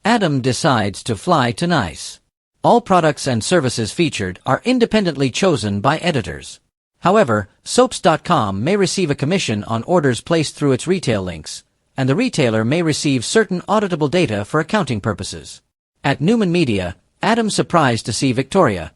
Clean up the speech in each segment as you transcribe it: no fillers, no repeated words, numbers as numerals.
Adam decides to fly to Nice. All products and services featured are independently chosen by editors. However, Soaps.com may receive a commission on orders placed through its retail links, and the retailer may receive certain auditable data for accounting purposes. At Newman Media, Adam's surprised to see Victoria.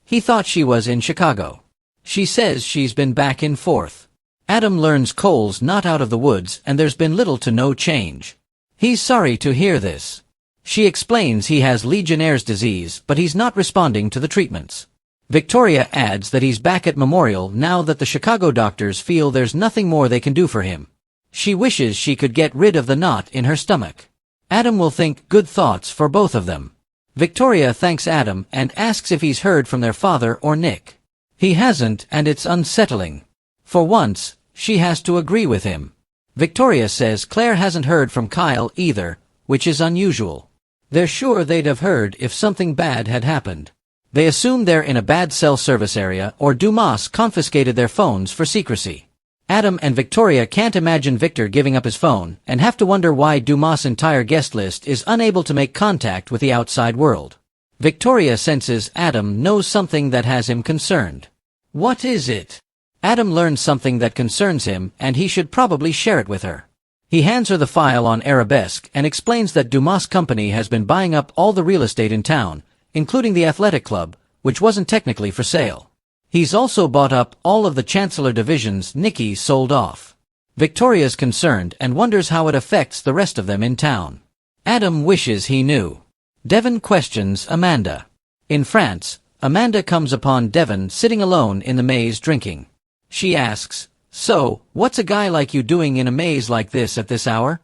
He thought she was in Chicago. She says she's been back and forth. Adam learns Cole's not out of the woods and there's been little to no change. He's sorry to hear this. She explains he has Legionnaire's disease, but he's not responding to the treatments. Victoria adds that he's back at Memorial now that the Chicago doctors feel there's nothing more they can do for him. She wishes she could get rid of the knot in her stomach. Adam will think good thoughts for both of them. Victoria thanks Adam and asks if he's heard from their father or Nick. He hasn't, and it's unsettling. For once, she has to agree with him. Victoria says Claire hasn't heard from Kyle either, which is unusual. They're sure they'd have heard if something bad had happened. They assume they're in a bad cell service area or Dumas confiscated their phones for secrecy. Adam and Victoria can't imagine Victor giving up his phone and have to wonder why Dumas' entire guest list is unable to make contact with the outside world. Victoria senses Adam knows something that has him concerned. What is it? Adam learns something that concerns him and he should probably share it with her. He hands her the file on Arabesque and explains that Dumas' company has been buying up all the real estate in town, including the athletic club, which wasn't technically for sale. He's also bought up all of the Chancellor divisions Nikki sold off. Victoria's concerned and wonders how it affects the rest of them in town. Adam wishes he knew. Devon questions Amanda. In France, Amanda comes upon Devon sitting alone in the maze drinking. She asks, "So, what's a guy like you doing in a maze like this at this hour?"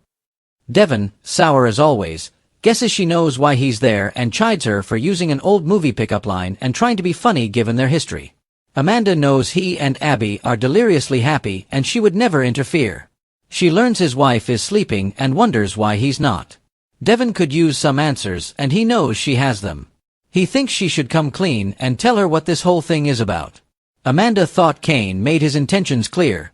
Devon, sour as always, guesses she knows why he's there and chides her for using an old movie pickup line and trying to be funny given their history. Amanda knows he and Abby are deliriously happy and she would never interfere. She learns his wife is sleeping and wonders why he's not. Devon could use some answers and he knows she has them. He thinks she should come clean and tell her what this whole thing is about. Amanda thought Kane made his intentions clear.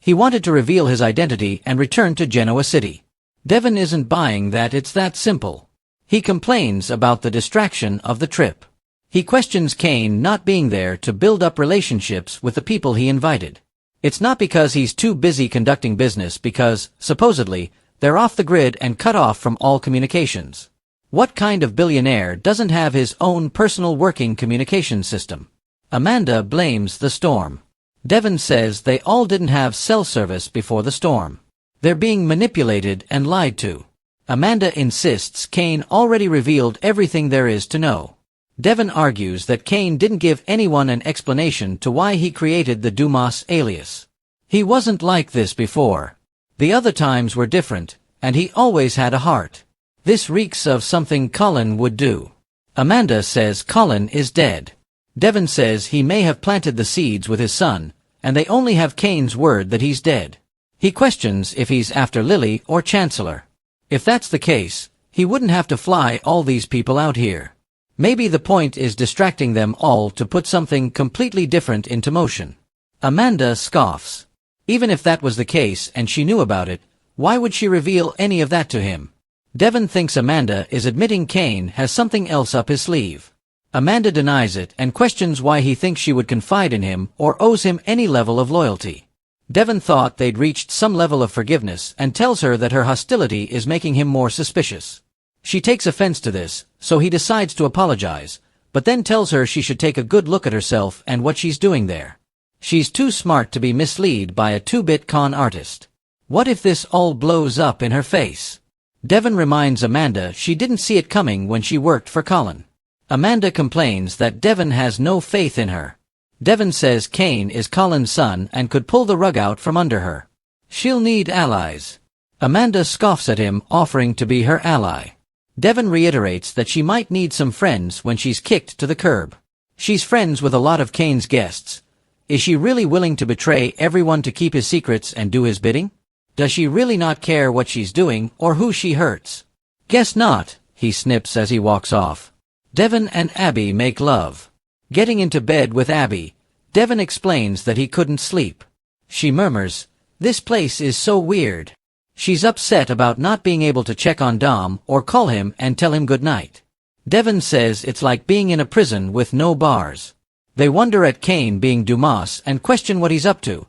He wanted to reveal his identity and return to Genoa City. Devon isn't buying that it's that simple. He complains about the distraction of the trip. He questions Kane not being there to build up relationships with the people he invited. It's not because he's too busy conducting business because, supposedly, they're off the grid and cut off from all communications. What kind of billionaire doesn't have his own personal working communication system? Amanda blames the storm. Devon says they all didn't have cell service before the storm. They're being manipulated and lied to. Amanda insists Kane already revealed everything there is to know. Devon argues that Kane didn't give anyone an explanation to why he created the Dumas alias. He wasn't like this before. The other times were different, and he always had a heart. This reeks of something Colin would do. Amanda says Colin is dead. Devon says he may have planted the seeds with his son, and they only have Kane's word that he's dead. He questions if he's after Lily or Chancellor. If that's the case, he wouldn't have to fly all these people out here. Maybe the point is distracting them all to put something completely different into motion. Amanda scoffs. Even if that was the case and she knew about it, why would she reveal any of that to him? Devon thinks Amanda is admitting Kane has something else up his sleeve. Amanda denies it and questions why he thinks she would confide in him or owes him any level of loyalty. Devon thought they'd reached some level of forgiveness and tells her that her hostility is making him more suspicious. She takes offense to this, so he decides to apologize, but then tells her she should take a good look at herself and what she's doing there. She's too smart to be misled by a two-bit con artist. What if this all blows up in her face? Devon reminds Amanda she didn't see it coming when she worked for Colin. Amanda complains that Devon has no faith in her. Devon says Kane is Colin's son and could pull the rug out from under her. She'll need allies. Amanda scoffs at him, offering to be her ally. Devon reiterates that she might need some friends when she's kicked to the curb. She's friends with a lot of Kane's guests. Is she really willing to betray everyone to keep his secrets and do his bidding? Does she really not care what she's doing or who she hurts? Guess not, he snips as he walks off. Devon and Abby make love. Getting into bed with Abby, Devon explains that he couldn't sleep. She murmurs, "This place is so weird." She's upset about not being able to check on Dom or call him and tell him good night. Devon says it's like being in a prison with no bars. They wonder at Kane being Dumas and question what he's up to.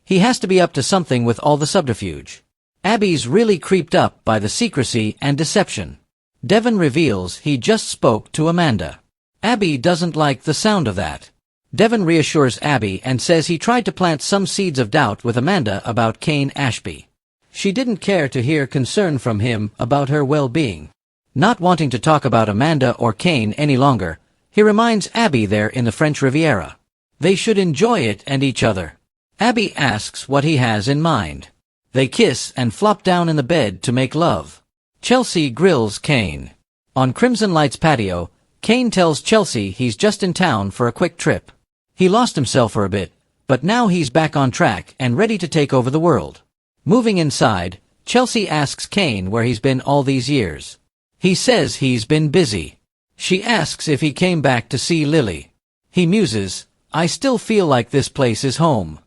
He has to be up to something with all the subterfuge. Abby's really creeped up by the secrecy and deception. Devon reveals he just spoke to Amanda. Abby doesn't like the sound of that. Devon reassures Abby and says he tried to plant some seeds of doubt with Amanda about Kane Ashby. She didn't care to hear concern from him about her well-being. Not wanting to talk about Amanda or Kane any longer, he reminds Abby they're in the French Riviera. They should enjoy it and each other. Abby asks what he has in mind. They kiss and flop down in the bed to make love. Chelsea grills Kane. On Crimson Light's patio, Kane tells Chelsea he's just in town for a quick trip. He lost himself for a bit, but now he's back on track and ready to take over the world. Moving inside, Chelsea asks Kane where he's been all these years. He says he's been busy. She asks if he came back to see Lily. He muses, "I still feel like this place is home."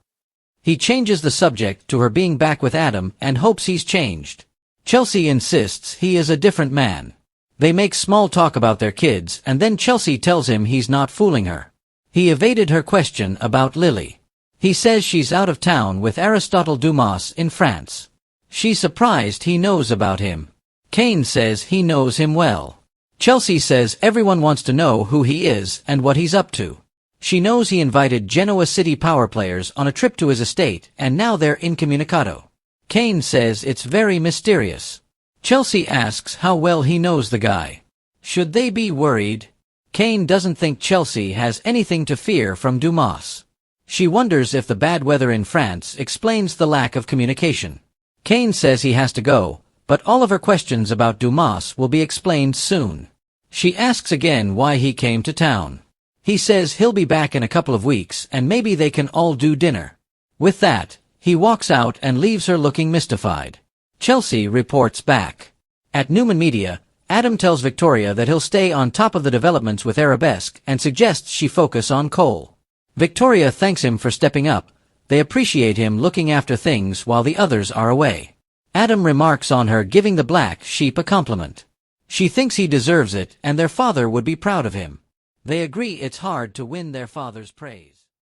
He changes the subject to her being back with Adam and hopes he's changed. Chelsea insists he is a different man. They make small talk about their kids and then Chelsea tells him he's not fooling her. He evaded her question about Lily. He says she's out of town with Aristotle Dumas in France. She's surprised he knows about him. Kane says he knows him well. Chelsea says everyone wants to know who he is and what he's up to. She knows he invited Genoa City power players on a trip to his estate and now they're incommunicado. Kane says it's very mysterious. Chelsea asks how well he knows the guy. Should they be worried? Kane doesn't think Chelsea has anything to fear from Dumas. She wonders if the bad weather in France explains the lack of communication. Kane says he has to go, but all of her questions about Dumas will be explained soon. She asks again why he came to town. He says he'll be back in a couple of weeks and maybe they can all do dinner. With that, he walks out and leaves her looking mystified. Chelsea reports back. At Newman Media, Adam tells Victoria that he'll stay on top of the developments with Arabesque and suggests she focus on Cole. Victoria thanks him for stepping up. They appreciate him looking after things while the others are away. Adam remarks on her giving the black sheep a compliment. She thinks he deserves it and their father would be proud of him. They agree it's hard to win their father's praise.